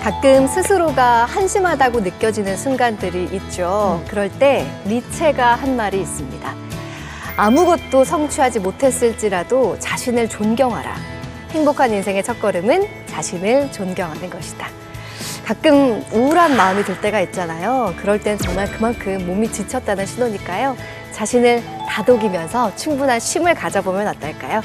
가끔 스스로가 한심하다고 느껴지는 순간들이 있죠. 그럴 때 니체가 한 말이 있습니다. 아무것도 성취하지 못했을지라도 자신을 존경하라. 행복한 인생의 첫걸음은 자신을 존경하는 것이다. 가끔 우울한 마음이 들 때가 있잖아요. 그럴 땐 정말 그만큼 몸이 지쳤다는 신호니까요. 자신을 다독이면서 충분한 쉼을 가져보면 어떨까요?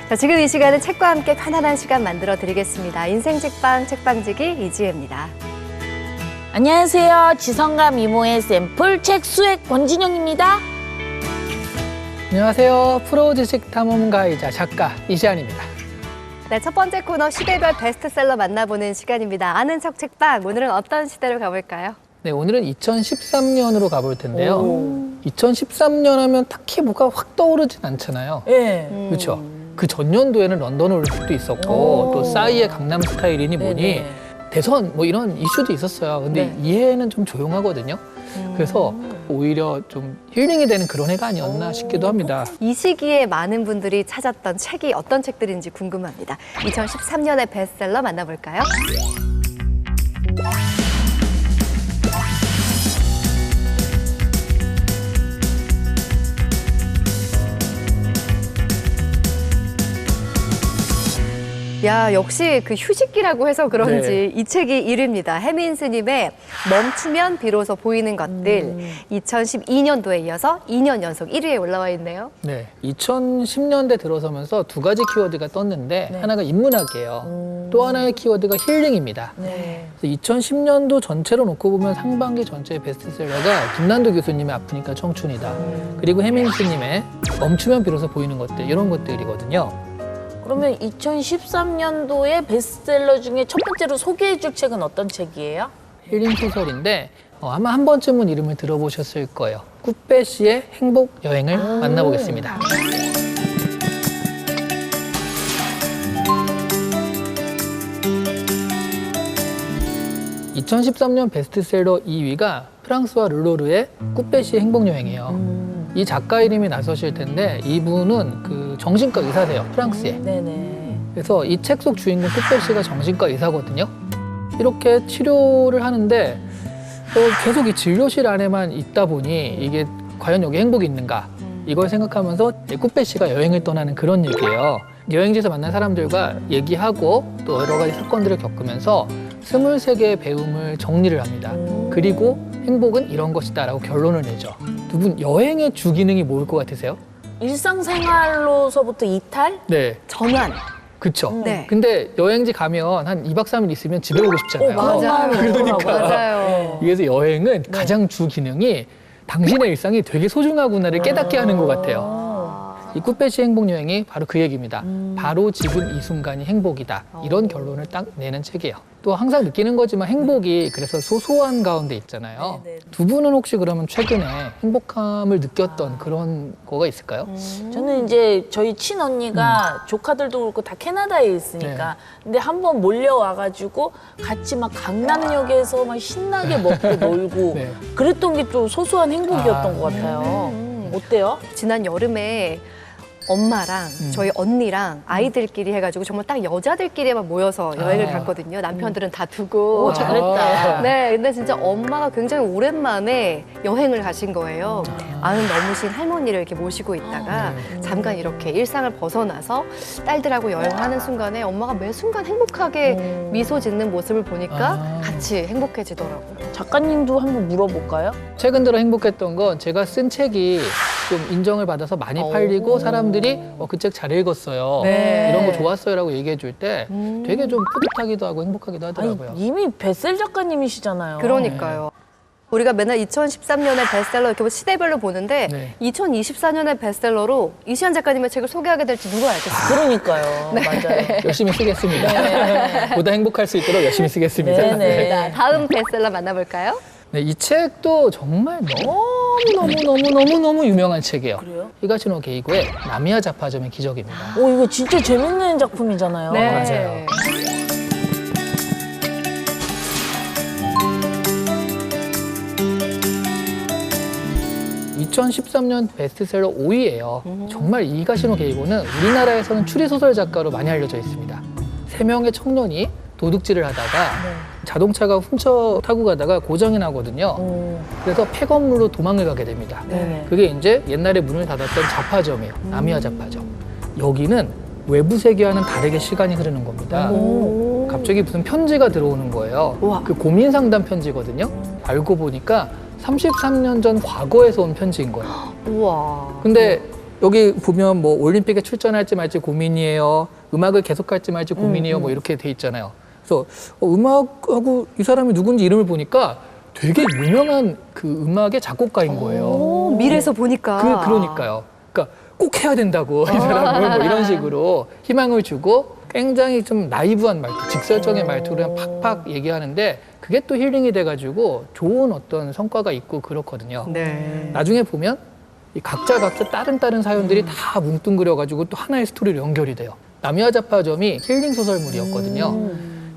자, 지금 이 시간은 책과 함께 편안한 시간 만들어 드리겠습니다. 인생 책방, 책방지기 이지혜입니다. 안녕하세요. 지성과 미모의 샘플 책 수액 권진영입니다. 안녕하세요. 프로 지식 탐험가이자 작가 이시안입니다. 네, 첫 번째 코너 시대별 베스트셀러 만나보는 시간입니다. 아는 척 책방, 오늘은 어떤 시대로 가볼까요? 네, 오늘은 2013년으로 가볼 텐데요. 2013년 하면 딱히 뭐가 확 떠오르진 않잖아요. 네. 그렇죠? 그 전년도에는 런던 올림픽도 있었고 또 싸이의 강남 스타일이니 뭐니 네네. 대선 뭐 이런 이슈도 있었어요. 근데 네. 이 해는 좀 조용하거든요. 그래서 오히려 좀 힐링이 되는 그런 해가 아니었나 싶기도 합니다. 이 시기에 많은 분들이 찾았던 책이 어떤 책들인지 궁금합니다. 2013년의 베스트셀러 만나볼까요? 야, 역시 그 휴식기라고 해서 그런지 이 책이 1위입니다. 해민 스님의 멈추면 비로소 보이는 것들. 2012년도에 이어서 2년 연속 1위에 올라와 있네요. 네, 2010년대 들어서면서 두 가지 키워드가 떴는데 하나가 인문학이에요. 또 하나의 키워드가 힐링입니다. 네. 2010년도 전체로 놓고 보면 상반기 전체의 베스트셀러가 김난도 교수님의 아프니까 청춘이다. 그리고 해민스님의 멈추면 비로소 보이는 것들, 이런 것들이거든요. 그러면 2013년도의 베스트셀러 중에 첫 번째로 소개해 줄 책은 어떤 책이에요? 힐링 소설인데 아마 한 번쯤은 이름을 들어보셨을 거예요. 꾸빼 씨의 행복 여행을 만나보겠습니다. 2013년 베스트셀러 2위가 프랑스와 르로르의 꾸빼 씨의 행복 여행이에요. 이 작가 이름이 나서실 텐데 이분은 그 정신과 의사세요, 프랑스에. 네네. 그래서 이 책 속 주인공 꾸빼 씨가 정신과 의사거든요. 이렇게 치료를 하는데 계속 이 진료실 안에만 있다 보니 이게 과연 여기 행복이 있는가, 이걸 생각하면서 꾸빼 씨가 여행을 떠나는 그런 얘기예요. 여행지에서 만난 사람들과 얘기하고 또 여러 가지 사건들을 겪으면서 23개의 배움을 정리를 합니다. 그리고 행복은 이런 것이다 라고 결론을 내죠. 두 분 여행의 주기능이 뭐일 것 같으세요? 일상생활로서부터 이탈? 네, 전환. 그쵸. 네. 근데 여행지 가면 한 2박 3일 있으면 집에 오고 싶잖아요. 맞아요. 그러니까. 맞아요. 그래서 여행은 가장 주 기능이 당신의 일상이 되게 소중하구나를 깨닫게 하는 것 같아요. 이 꾸빼 씨 행복 여행이 바로 그 얘기입니다. 바로 지금 이 순간이 행복이다. 이런 결론을 딱 내는 책이에요. 또 항상 느끼는 거지만 행복이 그래서 소소한 가운데 있잖아요. 네네. 두 분은 혹시 그러면 최근에 행복함을 느꼈던 그런 거가 있을까요? 저는 이제 저희 친언니가 조카들도 그렇고 다 캐나다에 있으니까 근데 한번 몰려와가지고 같이 막 강남역에서 막 신나게 먹고 놀고 네. 그랬던 게 좀 소소한 행복이었던 것 같아요. 어때요? 지난 여름에 엄마랑 저희 언니랑 아이들끼리 해가지고 정말 딱 여자들끼리만 모여서 여행을 갔거든요. 남편들은 다 두고. 오, 잘했다. 네, 근데 진짜 엄마가 굉장히 오랜만에 여행을 가신 거예요. 아는 너무신 할머니를 이렇게 모시고 있다가 잠깐 이렇게 일상을 벗어나서 딸들하고 여행하는 순간에 엄마가 매 순간 행복하게 미소 짓는 모습을 보니까 같이 행복해지더라고요. 작가님도 한번 물어볼까요? 최근 들어 행복했던 건 제가 쓴 책이 좀 인정을 받아서 많이 팔리고 사람들이 그 책 잘 읽었어요. 네. 이런 거 좋았어요 라고 얘기해 줄 때 되게 좀 뿌듯하기도 하고 행복하기도 하더라고요. 아니, 이미 베셀 작가님이시잖아요. 그러니까요. 우리가 맨날 2013년의 베스트셀러 이렇게 시대별로 보는데 네. 2024년의 베스트셀러로 이시안 작가님의 책을 소개하게 될지 누가 알겠어요. 그러니까요. 맞아요. 열심히 쓰겠습니다. 보다 행복할 수 있도록 열심히 쓰겠습니다. 네네. 자, 다음 베스트셀러 만나볼까요? 네, 이 책도 정말 너무 유명한 책이에요. 그래요? 히가시노 게이고의 나미야 잡화점의 기적입니다. 오, 이거 진짜 재밌는 작품이잖아요. 맞아요. 2013년 베스트셀러 5위예요. 정말 이가시노 게이고는 우리나라에서는 추리소설 작가로 많이 알려져 있습니다. 3명의 청년이 도둑질을 하다가 네. 자동차가 훔쳐 타고 가다가 고장이 나거든요. 그래서 폐건물로 도망을 가게 됩니다. 네네. 그게 이제 옛날에 문을 닫았던 자파점이에요. 나미야 자파점. 여기는 외부 세계와는 다르게 시간이 흐르는 겁니다. 오. 갑자기 무슨 편지가 들어오는 거예요. 우와. 그 고민 상담 편지거든요. 알고 보니까 33년 전 과거에서 온 편지인 거예요. 우와. 근데 여기 보면 뭐 올림픽에 출전할지 말지 고민이에요. 음악을 계속할지 말지 고민이에요. 뭐 이렇게 돼 있잖아요. 그래서 음악하고 이 사람이 누군지 이름을 보니까 되게 유명한 그 음악의 작곡가인 거예요. 오, 미래에서 보니까. 그러니까요. 그러니까 꼭 해야 된다고 이 사람은 뭐 이런 식으로 희망을 주고 굉장히 좀 나이브한 말투, 직설적인 말투로 그냥 팍팍 얘기하는데 그게 또 힐링이 돼가지고 좋은 어떤 성과가 있고 그렇거든요. 네. 나중에 보면 이 각자 다른 사연들이 다 뭉뚱그려가지고 또 하나의 스토리로 연결이 돼요. 나미야 자파점이 힐링 소설물이었거든요.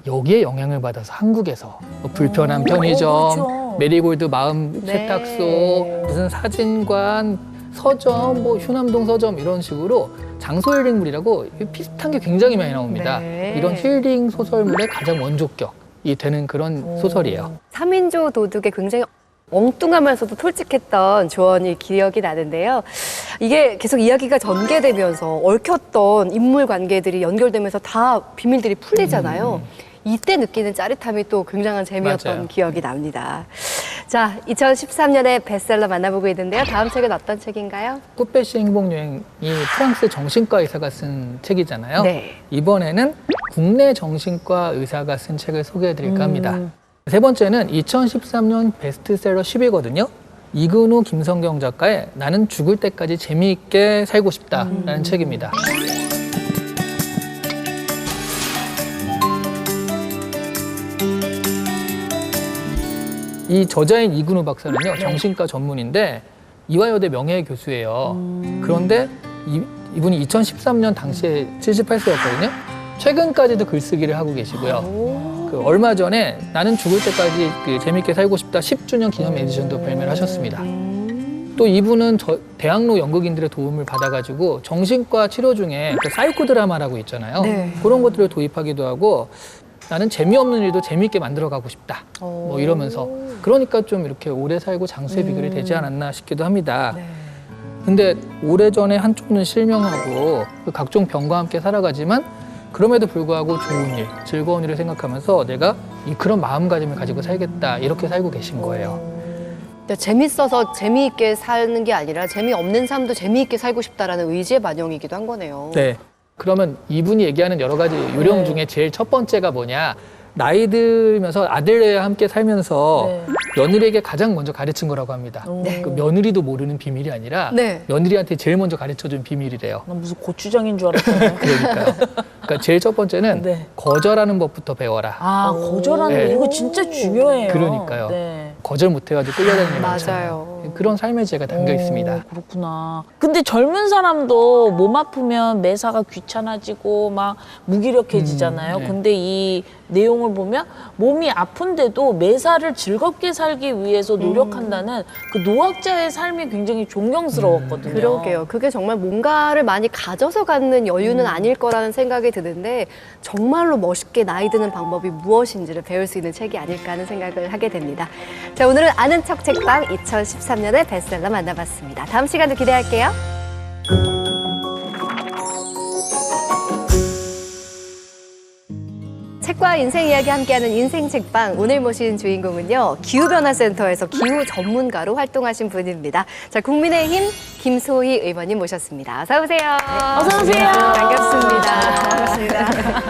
여기에 영향을 받아서 한국에서 뭐 불편한 편의점, 그렇죠. 메리골드 마음 네. 세탁소, 무슨 사진관, 서점, 뭐 휴남동 서점 이런 식으로 장소 힐링물이라고 비슷한 게 굉장히 많이 나옵니다. 네. 이런 힐링 소설물의 가장 원조격이 되는 그런 소설이에요. 3인조 도둑의 굉장히 엉뚱하면서도 솔직했던 조언이 기억이 나는데요. 이게 계속 이야기가 전개되면서 얽혔던 인물 관계들이 연결되면서 다 비밀들이 풀리잖아요. 이때 느끼는 짜릿함이 또 굉장한 재미였던 맞아요. 기억이 납니다. 자, 2013년에 베스트셀러 만나보고 있는데요. 다음 책은 어떤 책인가요? 꽃배씨 행복여행이 프랑스 정신과 의사가 쓴 책이잖아요. 네. 이번에는 국내 정신과 의사가 쓴 책을 소개해드릴까 합니다. 세 번째는 2013년 베스트셀러 10위거든요. 이근우, 김성경 작가의 나는 죽을 때까지 재미있게 살고 싶다라는 책입니다. 이 저자인 이근우 박사는요, 정신과 전문인데 이화여대 명예교수예요. 그런데 이분이 2013년 당시에 78세였거든요. 최근까지도 글쓰기를 하고 계시고요. 그 얼마 전에 나는 죽을 때까지 그 재밌게 살고 싶다 10주년 기념 에디션도 발매를 하셨습니다. 또 이분은 대학로 연극인들의 도움을 받아가지고 정신과 치료 중에 그 사이코 드라마라고 있잖아요. 네. 그런 것들을 도입하기도 하고 나는 재미없는 일도 재미있게 만들어가고 싶다. 뭐 이러면서 그러니까 좀 이렇게 오래 살고 장수의 비결이 되지 않았나 싶기도 합니다. 네. 근데 오래전에 한쪽 눈 실명하고 그 각종 병과 함께 살아가지만 그럼에도 불구하고 좋은 일, 즐거운 일을 생각하면서 내가 그런 마음가짐을 가지고 살겠다 이렇게 살고 계신 거예요. 그러니까 재밌어서 재미있게 사는 게 아니라 재미없는 삶도 재미있게 살고 싶다라는 의지의 반영이기도 한 거네요. 네. 그러면 이분이 얘기하는 여러 가지 요령 중에 제일 첫 번째가 뭐냐? 나이 들면서 아들과 함께 살면서 네. 며느리에게 가장 먼저 가르친 거라고 합니다. 네. 그 며느리도 모르는 비밀이 아니라 네. 며느리한테 제일 먼저 가르쳐준 비밀이래요. 난 무슨 고추장인 줄 알았잖아요. 그러니까요. 그러니까 제일 첫 번째는 네. 거절하는 법부터 배워라. 아, 거절하는 네. 거 이거 진짜 중요해요. 그러니까요. 네. 거절 못해가지고 끌려다니는 일 맞아요. 많잖아요. 그런 삶의 지혜가 담겨 있습니다. 그렇구나. 근데 젊은 사람도 몸 아프면 매사가 귀찮아지고 막 무기력해지잖아요. 네. 근데 이 내용을 보면 몸이 아픈데도 매사를 즐겁게 살기 위해서 노력한다는 그 노학자의 삶이 굉장히 존경스러웠거든요. 그러게요. 그게 정말 뭔가를 많이 가져서 갖는 여유는 아닐 거라는 생각이 드는데 정말로 멋있게 나이 드는 방법이 무엇인지를 배울 수 있는 책이 아닐까 하는 생각을 하게 됩니다. 자, 오늘은 아는 척 책방 2013년의 베스트셀러 만나봤습니다. 다음 시간도 기대할게요. 책과 인생 이야기 함께하는 인생 책방, 오늘 모신 주인공은요, 기후변화센터에서 기후 전문가로 활동하신 분입니다. 자, 국민의힘 김소희 의원님 모셨습니다. 어서 오세요. 어서 오세요. 반갑습니다. 반갑습니다.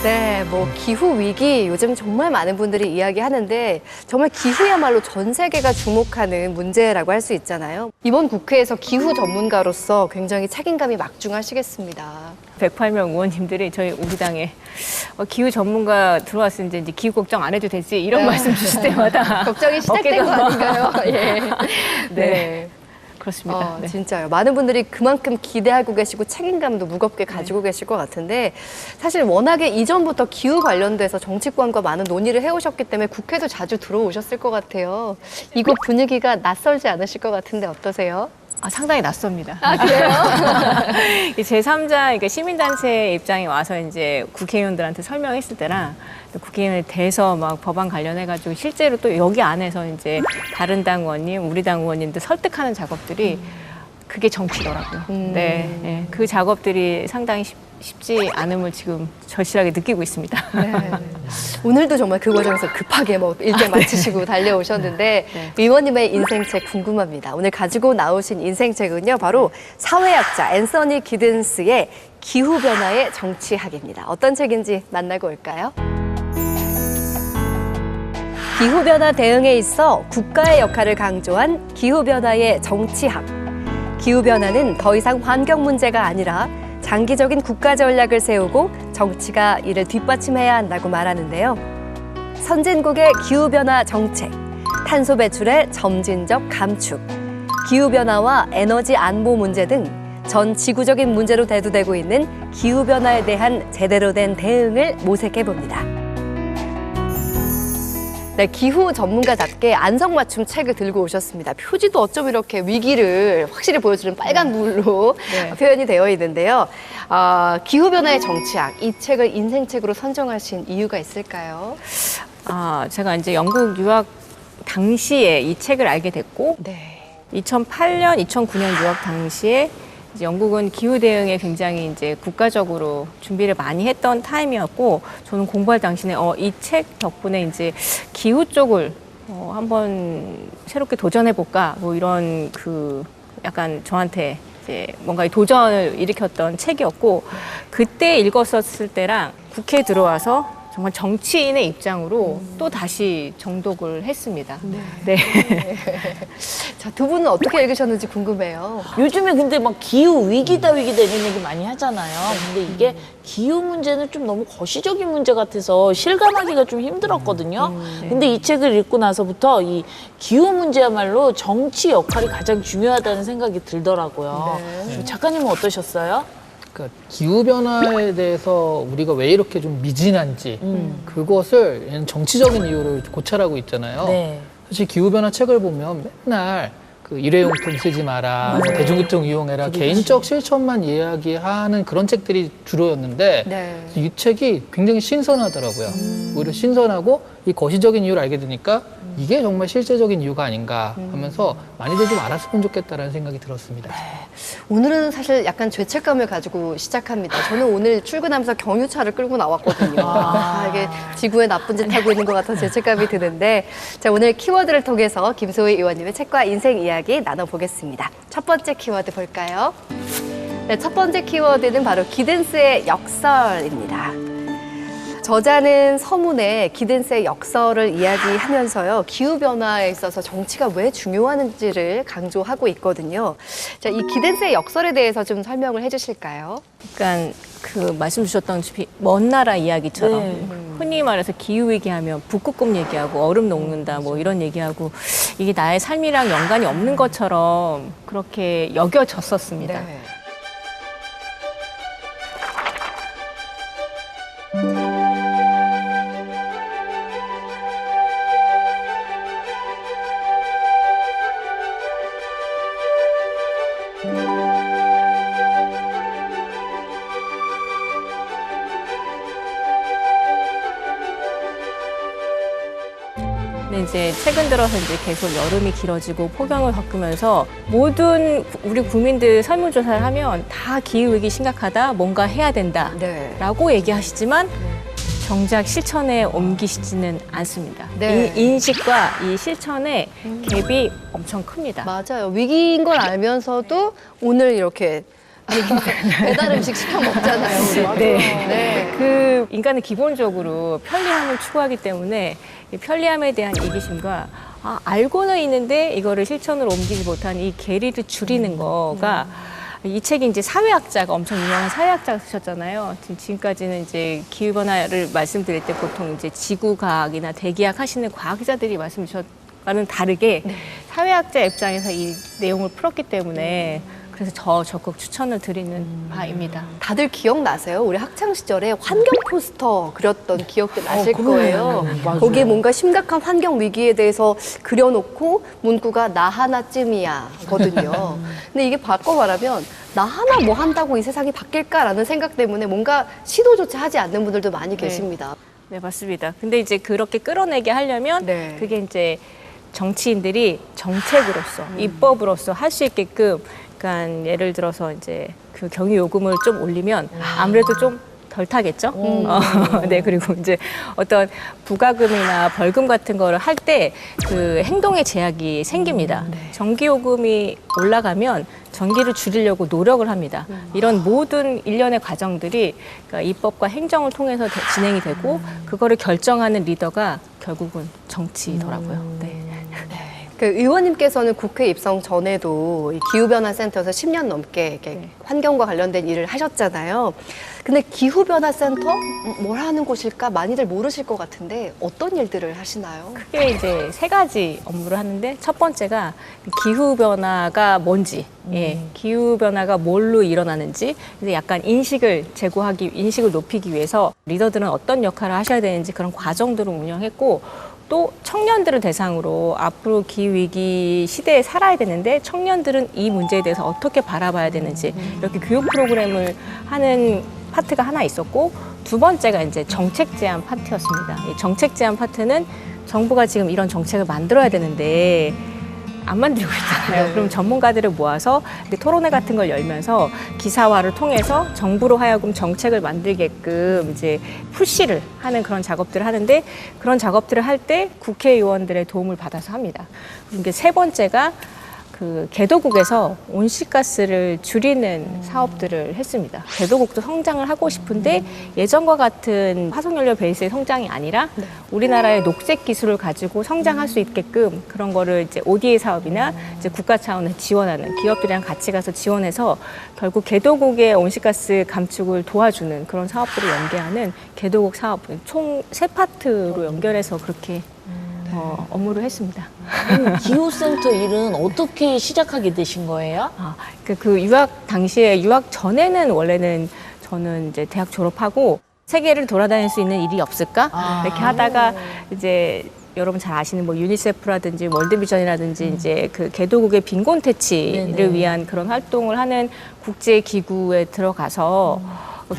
네, 뭐 기후 위기 요즘 정말 많은 분들이 이야기하는데 정말 기후야말로 전 세계가 주목하는 문제라고 할 수 있잖아요. 이번 국회에서 기후 전문가로서 굉장히 책임감이 막중하시겠습니다. 108명 의원님들이 저희 우리 당에 기후 전문가 들어왔으니 이제 기후 걱정 안 해도 되지 이런 말씀 주실 때마다 걱정이 시작된 거 어깨가 아닌가요? 예. 네. 그렇습니다. 네. 진짜요. 많은 분들이 그만큼 기대하고 계시고 책임감도 무겁게 가지고 계실 것 같은데 사실 워낙에 이전부터 기후 관련돼서 정치권과 많은 논의를 해오셨기 때문에 국회도 자주 들어오셨을 것 같아요. 이곳 분위기가 낯설지 않으실 것 같은데 어떠세요? 상당히 낯섭니다. 그래요? 제3자, 그러니까 시민단체 입장에 와서 이제 국회의원들한테 설명했을 때랑 또 국회의원에 대해서 막 법안 관련해가지고 실제로 또 여기 안에서 이제 다른 당 의원님, 우리 당 의원님들 설득하는 작업들이 그게 정치더라고요. 네, 네, 그 작업들이 상당히 쉽지 않음을 지금 절실하게 느끼고 있습니다. 네. 오늘도 정말 그 과정에서 급하게 뭐 일정 마치시고 달려오셨는데 의원님의 인생책 궁금합니다. 오늘 가지고 나오신 인생책은요, 바로 사회학자 앤서니 기든스의 기후변화의 정치학입니다. 어떤 책인지 만나고 올까요? 기후변화 대응에 있어 국가의 역할을 강조한 기후변화의 정치학. 기후변화는 더 이상 환경 문제가 아니라 장기적인 국가 전략을 세우고 정치가 이를 뒷받침해야 한다고 말하는데요. 선진국의 기후변화 정책, 탄소 배출의 점진적 감축, 기후변화와 에너지 안보 문제 등 전 지구적인 문제로 대두되고 있는 기후변화에 대한 제대로 된 대응을 모색해봅니다. 네, 기후 전문가답게 안성맞춤 책을 들고 오셨습니다. 표지도 어쩜 이렇게 위기를 확실히 보여주는 빨간 물로 네. 표현이 되어 있는데요. 기후변화의 정치학, 이 책을 인생책으로 선정하신 이유가 있을까요? 제가 이제 영국 유학 당시에 이 책을 알게 됐고, 네. 2008년, 2009년 유학 당시에 이제 영국은 기후 대응에 굉장히 이제 국가적으로 준비를 많이 했던 타임이었고, 저는 공부할 당시에 이 책 덕분에 이제 기후 쪽을 한번 새롭게 도전해 볼까, 뭐 이런 그 약간 저한테 이제 뭔가 도전을 일으켰던 책이었고, 그때 읽었었을 때랑 국회에 들어와서 정말 정치인의 입장으로 또 다시 정독을 했습니다. 네. 자, 두 분은 어떻게 읽으셨는지 궁금해요. 요즘에 근데 막 기후 위기다 위기다 이런 얘기 많이 하잖아요. 근데 이게 기후 문제는 좀 너무 거시적인 문제 같아서 실감하기가 좀 힘들었거든요. 근데 이 책을 읽고 나서부터 이 기후 문제야말로 정치 역할이 가장 중요하다는 생각이 들더라고요. 작가님은 어떠셨어요? 그러니까 기후변화에 대해서 우리가 왜 이렇게 좀 미진한지 그것을 얘는 정치적인 이유를 고찰하고 있잖아요. 네. 사실 기후변화 책을 보면 맨날 그 일회용품 쓰지 마라, 뭐 대중교통 이용해라, 개인적 실천만 이야기하는 그런 책들이 주로였는데 네. 이 책이 굉장히 신선하더라고요. 오히려 신선하고 이 거시적인 이유를 알게 되니까 이게 정말 실제적인 이유가 아닌가 하면서 많이들 좀 알았으면 좋겠다라는 생각이 들었습니다. 오늘은 사실 약간 죄책감을 가지고 시작합니다. 저는 오늘 출근하면서 경유차를 끌고 나왔거든요. 이게 지구에 나쁜 짓 하고 있는 것 같아서 죄책감이 드는데, 자, 오늘 키워드를 통해서 김소희 의원님의 책과 인생 이야기 나눠보겠습니다. 첫 번째 키워드 볼까요? 네, 첫 번째 키워드는 바로 기든스의 역설입니다. 저자는 서문에 기든스의 역설을 이야기하면서요, 기후변화에 있어서 정치가 왜 중요한지를 강조하고 있거든요. 자, 이 기든스의 역설에 대해서 좀 설명을 해주실까요? 그러니까 그 말씀 주셨던 먼 나라 이야기처럼 네. 흔히 말해서 기후 얘기하면 북극곰 얘기하고 얼음 녹는다 뭐 이런 얘기하고 이게 나의 삶이랑 연관이 없는 것처럼 그렇게 여겨졌었습니다. 네. 근데 이제 최근 들어서 이제 계속 여름이 길어지고 폭염을 겪으면서 모든 우리 국민들 설문조사를 하면 다 기후위기 심각하다, 뭔가 해야 된다 네. 라고 얘기하시지만 정작 실천에 옮기시지는 않습니다. 네. 이 인식과 이 실천의 갭이 엄청 큽니다. 맞아요. 위기인 걸 알면서도 오늘 이렇게 배달 음식 시켜 먹잖아요. 우리. 네. 네. 그 인간은 기본적으로 편리함을 추구하기 때문에 이 편리함에 대한 이기심과 알고는 있는데 이거를 실천으로 옮기지 못한 이 괴리를 줄이는 거가 이 책이 이제 사회학자가 엄청 유명한 사회학자가 쓰셨잖아요. 지금까지는 이제 기후변화를 말씀드릴 때 보통 이제 지구과학이나 대기학 하시는 과학자들이 말씀 주셔가지고 거와는 다르게 사회학자 입장에서 이 내용을 풀었기 때문에 그래서 적극 추천을 드리는 바입니다. 다들 기억나세요? 우리 학창 시절에 환경 포스터 그렸던 기억도 나실 거예요. 맞아요. 거기에 뭔가 심각한 환경 위기에 대해서 그려놓고 문구가 나 하나쯤이야거든요. 근데 이게 바꿔 말하면 나 하나 뭐 한다고 이 세상이 바뀔까라는 생각 때문에 뭔가 시도조차 하지 않는 분들도 많이 계십니다. 네, 맞습니다. 근데 이제 그렇게 끌어내게 하려면 네. 그게 이제 정치인들이 정책으로서 입법으로서 할 수 있게끔 그러니까 예를 들어서 이제 그 경유 요금을 좀 올리면 아무래도 좀 덜 타겠죠. 네, 그리고 이제 어떤 부가금이나 벌금 같은 거를 할 때 그 행동의 제약이 생깁니다. 전기 요금이 올라가면 전기를 줄이려고 노력을 합니다. 이런 모든 일련의 과정들이 그러니까 입법과 행정을 통해서 진행이 되고 그거를 결정하는 리더가 결국은 정치더라고요. 네. 그 의원님께서는 국회 입성 전에도 이 기후변화센터에서 10년 넘게 이렇게 환경과 관련된 일을 하셨잖아요. 근데 기후변화센터 뭘 하는 곳일까 많이들 모르실 것 같은데 어떤 일들을 하시나요? 크게 이제 세 가지 업무를 하는데 첫 번째가 기후변화가 뭔지, 기후변화가 뭘로 일어나는지 이제 약간 인식을 높이기 위해서 리더들은 어떤 역할을 하셔야 되는지 그런 과정들을 운영했고 또 청년들을 대상으로 앞으로 기후위기 시대에 살아야 되는데 청년들은 이 문제에 대해서 어떻게 바라봐야 되는지 이렇게 교육 프로그램을 하는 파트가 하나 있었고 두 번째가 이제 정책 제안 파트였습니다. 이 정책 제안 파트는 정부가 지금 이런 정책을 만들어야 되는데 안 만들고 있잖아요. 그럼 전문가들을 모아서 토론회 같은 걸 열면서 기사화를 통해서 정부로 하여금 정책을 만들게끔 이제 푸시를 하는 그런 작업들을 하는데 그런 작업들을 할 때 국회의원들의 도움을 받아서 합니다. 그리고 이게 세 번째가 그 개도국에서 온실가스를 줄이는 사업들을 했습니다. 개도국도 성장을 하고 싶은데 예전과 같은 화석연료 베이스의 성장이 아니라 우리나라의 녹색 기술을 가지고 성장할 수 있게끔 그런 거를 이제 ODA 사업이나 이제 국가 차원에서 지원하는 기업들이랑 같이 가서 지원해서 결국 개도국의 온실가스 감축을 도와주는 그런 사업들을 연계하는 개도국 사업 총 3파트로 연결해서 그렇게 업무를 했습니다. 기후센터 일은 어떻게 시작하게 되신 거예요? 그 유학 당시에 유학 전에는 원래는 저는 이제 대학 졸업하고 세계를 돌아다닐 수 있는 일이 없을까 이렇게 하다가 이제 여러분 잘 아시는 뭐 유니세프라든지 월드비전이라든지 이제 그 개도국의 빈곤 퇴치를 위한 그런 활동을 하는 국제 기구에 들어가서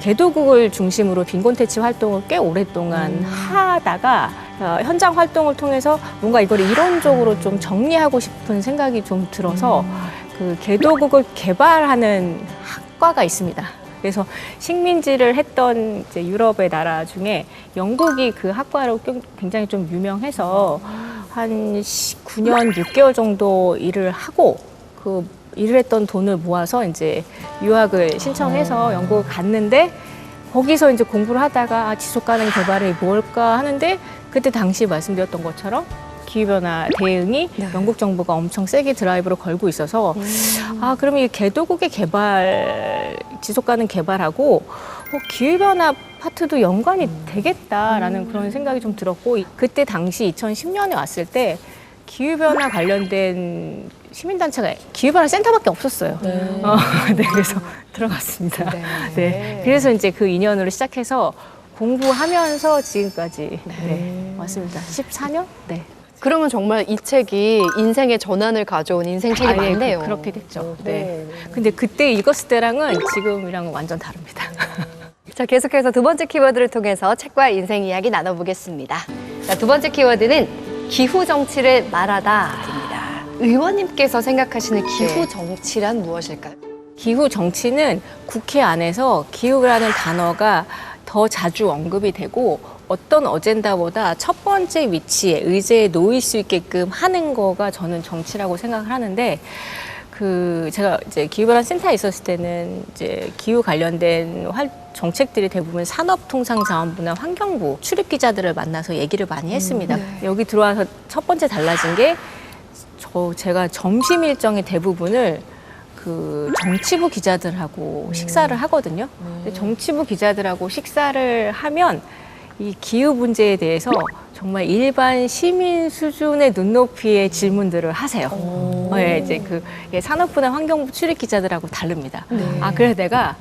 개도국을 중심으로 빈곤 퇴치 활동을 꽤 오랫동안 하다가 현장 활동을 통해서 뭔가 이걸 이론적으로 좀 정리하고 싶은 생각이 좀 들어서 그 개도국을 개발하는 학과가 있습니다. 그래서 식민지를 했던 이제 유럽의 나라 중에 영국이 그 학과로 굉장히 좀 유명해서 한 9년 6개월 정도 일을 하고 그 일을 했던 돈을 모아서 이제 유학을 신청해서 영국을 갔는데 거기서 이제 공부를 하다가 지속 가능 개발이 뭘까 하는데 그때 당시 말씀드렸던 것처럼 기후변화 대응이 영국 정부가 엄청 세게 드라이브를 걸고 있어서 그러면 이 개도국의 개발, 지속 가능 개발하고 기후변화 파트도 연관이 되겠다라는 그런 생각이 좀 들었고 그때 당시 2010년에 왔을 때 기후변화 관련된 시민단체가 기후변화 센터밖에 없었어요. 네, 그래서 들어갔습니다. 네. 그래서 이제 그 인연으로 시작해서 공부하면서 지금까지 왔습니다. 14년? 네. 그러면 정말 이 책이 인생의 전환을 가져온 인생 책이 맞네요. 그렇게 됐죠. 네. 근데 그때 읽었을 때랑은 지금이랑은 완전 다릅니다. 자, 계속해서 두 번째 키워드를 통해서 책과 인생 이야기 나눠보겠습니다. 자, 두 번째 키워드는 기후 정치를 말하다입니다. 의원님께서 생각하시는 기후 정치란 무엇일까요? 기후 정치는 국회 안에서 기후라는 단어가 더 자주 언급이 되고 어떤 어젠다보다 첫 번째 위치에 의제에 놓일 수 있게끔 하는 거가 저는 정치라고 생각을 하는데 제가 이제 기후변화 센터에 있었을 때는 이제 기후 관련된 정책들이 대부분 산업통상자원부나 환경부 출입 기자들을 만나서 얘기를 많이 했습니다. 여기 들어와서 첫 번째 달라진 게 제가 점심 일정의 대부분을 그 정치부 기자들하고 식사를 하거든요. 근데 정치부 기자들하고 식사를 하면 이 기후 문제에 대해서 정말 일반 시민 수준의 눈높이의 질문들을 하세요. 네, 이제 산업부나 환경부 출입 기자들하고 다릅니다. 그래서 내가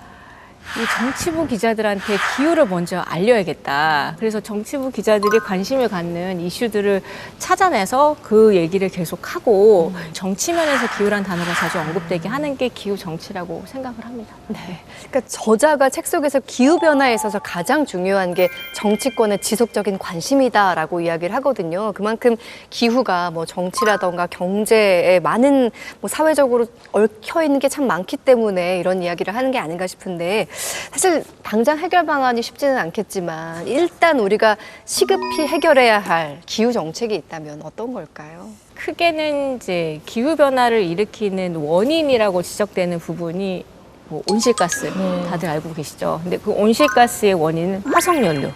이 정치부 기자들한테 기후를 먼저 알려야겠다. 그래서 정치부 기자들이 관심을 갖는 이슈들을 찾아내서 그 얘기를 계속하고 정치면에서 기후란 단어가 자주 언급되게 하는 게 기후 정치라고 생각을 합니다. 그러니까 저자가 책 속에서 기후변화에 있어서 가장 중요한 게 정치권의 지속적인 관심이다라고 이야기를 하거든요. 그만큼 기후가 뭐 정치라던가 경제에 많은 뭐 사회적으로 얽혀 있는 게 참 많기 때문에 이런 이야기를 하는 게 아닌가 싶은데 사실 당장 해결 방안이 쉽지는 않겠지만 일단 우리가 시급히 해결해야 할 기후 정책이 있다면 어떤 걸까요? 크게는 이제 기후 변화를 일으키는 원인이라고 지적되는 부분이 뭐 온실가스 다들 알고 계시죠? 근데 그 온실가스의 원인은 화석연료.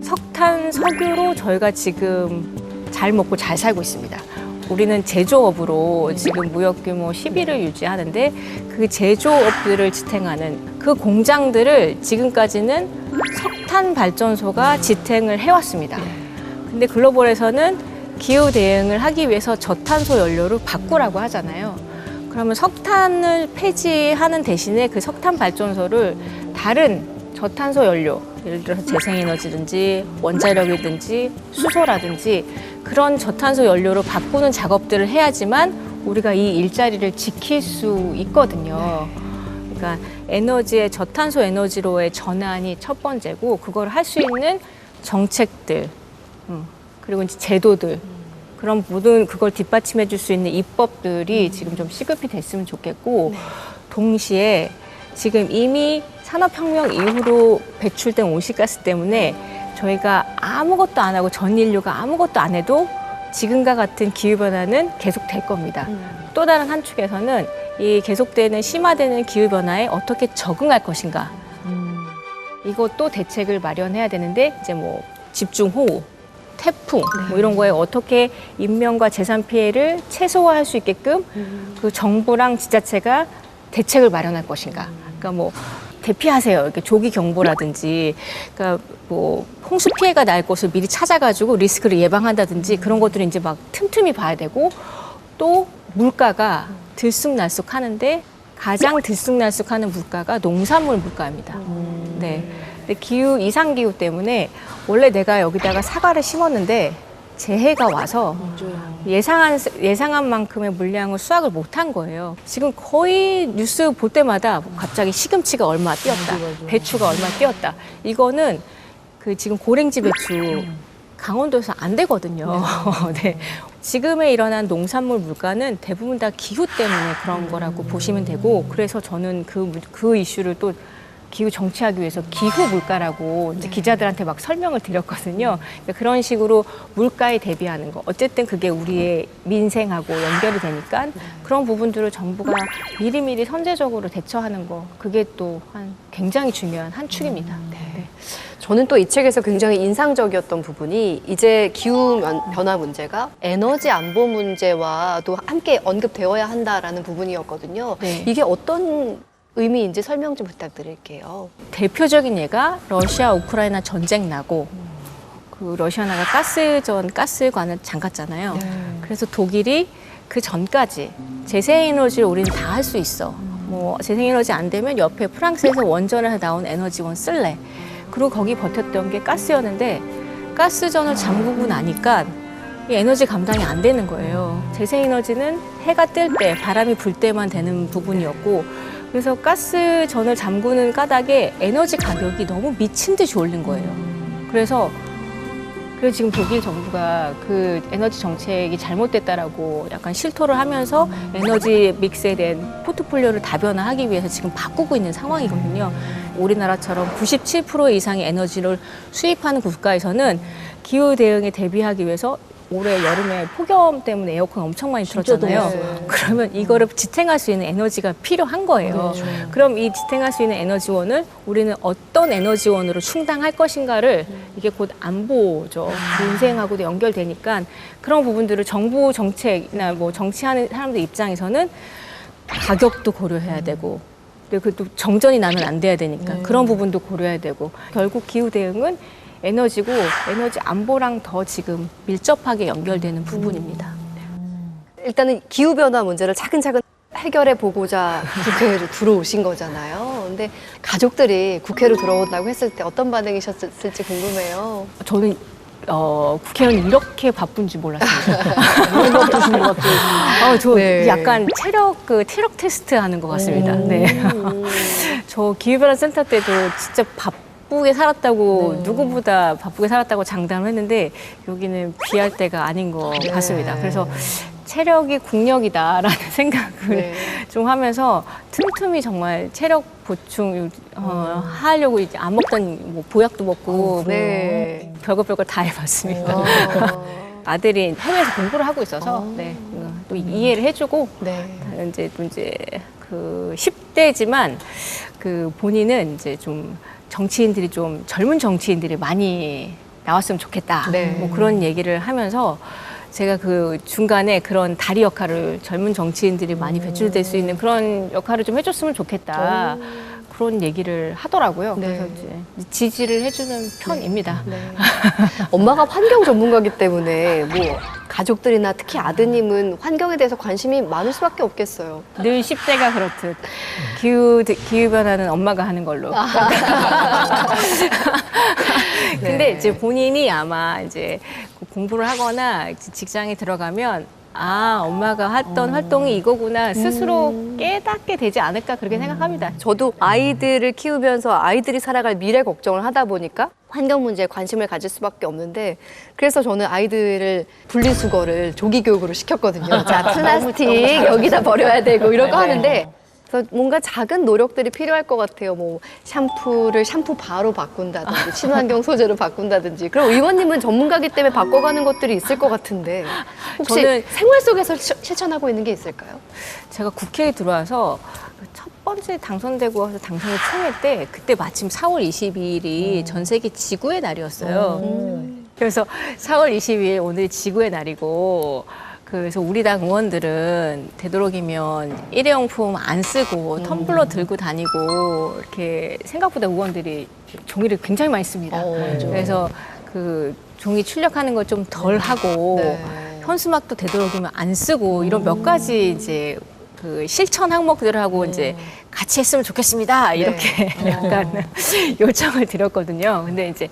석탄, 석유로 저희가 지금 잘 먹고 잘 살고 있습니다. 우리는 제조업으로 지금 무역 규모 10위를 유지하는데 그 제조업들을 지탱하는 그 공장들을 지금까지는 석탄 발전소가 지탱을 해왔습니다. 근데 글로벌에서는 기후 대응을 하기 위해서 저탄소 연료를 바꾸라고 하잖아요. 그러면 석탄을 폐지하는 대신에 그 석탄 발전소를 다른 저탄소 연료, 예를 들어서 재생에너지든지 원자력이든지 수소라든지 그런 저탄소 연료로 바꾸는 작업들을 해야지만 우리가 이 일자리를 지킬 수 있거든요. 그러니까 에너지의 저탄소 에너지로의 전환이 첫 번째고 그걸 할 수 있는 정책들 그리고 이제 제도들 그런 모든 그걸 뒷받침해 줄 수 있는 입법들이 지금 좀 시급히 됐으면 좋겠고 동시에 지금 이미 산업혁명 이후로 배출된 온실가스 때문에 저희가 아무것도 안 하고 전 인류가 아무것도 안 해도 지금과 같은 기후변화는 계속될 겁니다. 또 다른 한 축에서는 이 계속되는 심화되는 기후변화에 어떻게 적응할 것인가. 이것도 대책을 마련해야 되는데 이제 뭐 집중호우, 태풍 뭐 이런 거에 어떻게 인명과 재산 피해를 최소화할 수 있게끔 그 정부랑 지자체가 대책을 마련할 것인가. 그러니까 뭐 대피하세요. 이렇게 조기 경보라든지, 그러니까 뭐 홍수 피해가 날 곳을 미리 찾아가지고 리스크를 예방한다든지 그런 것들을 이제 막 틈틈이 봐야 되고 또 물가가 들쑥날쑥하는데 가장 들쑥날쑥하는 물가가 농산물 물가입니다. 네. 근데 기후 이상 기후 때문에 원래 내가 여기다가 사과를 심었는데 재해가 와서 예상한 만큼의 물량을 수확을 못한 거예요. 지금 거의 뉴스 볼 때마다 갑자기 시금치가 얼마 뛰었다, 배추가 얼마 뛰었다. 이거는 그 지금 고랭지 배추 강원도에서 안 되거든요. 네. 지금에 일어난 농산물 물가는 대부분 다 기후 때문에 그런 거라고 보시면 되고, 그래서 저는 그 이슈를 또 기후 정치하기 위해서 기후 물가라고 이제 기자들한테 막 설명을 드렸거든요. 그러니까 그런 식으로 물가에 대비하는 거. 어쨌든 그게 우리의 민생하고 연결이 되니까 그런 부분들을 정부가 미리미리 선제적으로 대처하는 거. 그게 또 굉장히 중요한 한 축입니다. 네. 저는 또 이 책에서 굉장히 인상적이었던 부분이 이제 기후 변화 문제가 에너지 안보 문제와도 함께 언급되어야 한다라는 부분이었거든요. 네. 이게 어떤 의미인지 설명 좀 부탁드릴게요. 대표적인 예가 러시아 우크라이나 전쟁 나고 그 러시아나가 가스관을 잠갔잖아요. 그래서 독일이 그 전까지 재생에너지를 우리는 다 할 수 있어. 뭐 재생에너지 안 되면 옆에 프랑스에서 원전에서 나온 에너지원 쓸래. 그리고 거기 버텼던 게 가스였는데 가스전을 잠그고 나니까 이 에너지 감당이 안 되는 거예요. 재생에너지는 해가 뜰 때, 바람이 불 때만 되는 부분이었고, 그래서 가스전을 잠그는 까닭에 에너지 가격이 너무 미친 듯이 오른 거예요. 그래서 지금 독일 정부가 그 에너지 정책이 잘못됐다라고 약간 실토를 하면서 에너지 믹스에 대한 포트폴리오를 다변화하기 위해서 지금 바꾸고 있는 상황이거든요. 우리나라처럼 97% 이상의 에너지를 수입하는 국가에서는 기후 대응에 대비하기 위해서 올해 여름에 폭염 때문에 에어컨 엄청 많이 틀었잖아요. 그러면 이거를 지탱할 수 있는 에너지가 필요한 거예요. 그럼 이 지탱할 수 있는 에너지원을 우리는 어떤 에너지원으로 충당할 것인가를 이게 곧 안보죠. 민생하고도 연결되니까 그런 부분들을 정부 정책이나 뭐 정치하는 사람들 입장에서는 가격도 고려해야 되고 그리고 또 정전이 나면 안 돼야 되니까 그런 부분도 고려해야 되고 결국 기후 대응은 에너지고 에너지 안보랑 더 지금 밀접하게 연결되는 부분입니다. 일단은 기후변화 문제를 차근차근 해결해 보고자 국회로 들어오신 거잖아요. 근데 가족들이 국회로 들어온다고 했을 때 어떤 반응이셨을지 궁금해요. 저는 국회의원이 이렇게 바쁜지 몰랐습니다. 너무 바쁘신 것 같아요. 저 네. 약간 체력 테스트 하는 것 같습니다. 네. 저 기후변화센터 때도 진짜 바쁘게 살았다고 누구보다 바쁘게 살았다고 장담을 했는데 여기는 비할 때가 아닌 것 같습니다. 그래서 체력이 국력이다라는 생각을 네. 좀 하면서 틈틈이 정말 체력 보충 하려고 이제 안 먹던 뭐 보약도 먹고 네. 별거 다 해봤습니다. 아들이 해외에서 공부를 하고 있어서 네, 또 이해를 해주고 네. 이제 그 10대지만 그 본인은 이제 좀 정치인들이 좀 젊은 정치인들이 많이 나왔으면 좋겠다. 네. 뭐 그런 얘기를 하면서 제가 그 중간에 그런 다리 역할을 젊은 정치인들이 많이 배출될 수 있는 그런 역할을 좀 해줬으면 좋겠다. 그런 얘기를 하더라고요. 네. 그래서 이제 지지를 해주는 편입니다. 네. 엄마가 환경 전문가이기 때문에 뭐 가족들이나 특히 아드님은 환경에 대해서 관심이 많을 수밖에 없겠어요. 늘 10대가 그렇듯 기후변화는 엄마가 하는 걸로. 근데 이제 본인이 아마 이제 공부를 하거나 직장에 들어가면 엄마가 했던 활동이 이거구나 스스로 깨닫게 되지 않을까 그렇게 생각합니다. 저도 아이들을 키우면서 아이들이 살아갈 미래 걱정을 하다 보니까 환경 문제에 관심을 가질 수밖에 없는데 그래서 저는 아이들을 분리수거를 조기 교육으로 시켰거든요. 자, 플라스틱 여기다 버려야 되고 이런 거 하는데 그래서 뭔가 작은 노력들이 필요할 것 같아요. 뭐 샴푸 바로 바꾼다든지 친환경 소재로 바꾼다든지. 그럼 의원님은 전문가기 때문에 바꿔가는 것들이 있을 것 같은데 혹시 저는 생활 속에서 실천하고 있는 게 있을까요? 제가 국회에 들어와서 첫 번째 당선되고 와서 당선의 총회 때 그때 마침 4월 22일이 전 세계 지구의 날이었어요. 그래서 4월 22일 오늘 지구의 날이고 그래서 우리 당 의원들은 되도록이면 일회용품 안 쓰고 텀블러 들고 다니고 이렇게 생각보다 의원들이 종이를 굉장히 많이 씁니다. 그래서 그 종이 출력하는 걸 좀 덜 하고 네. 현수막도 되도록이면 안 쓰고 이런 몇 가지 이제 그 실천 항목들하고 이제 같이 했으면 좋겠습니다. 이렇게 약간 요청을 드렸거든요. 근데 이제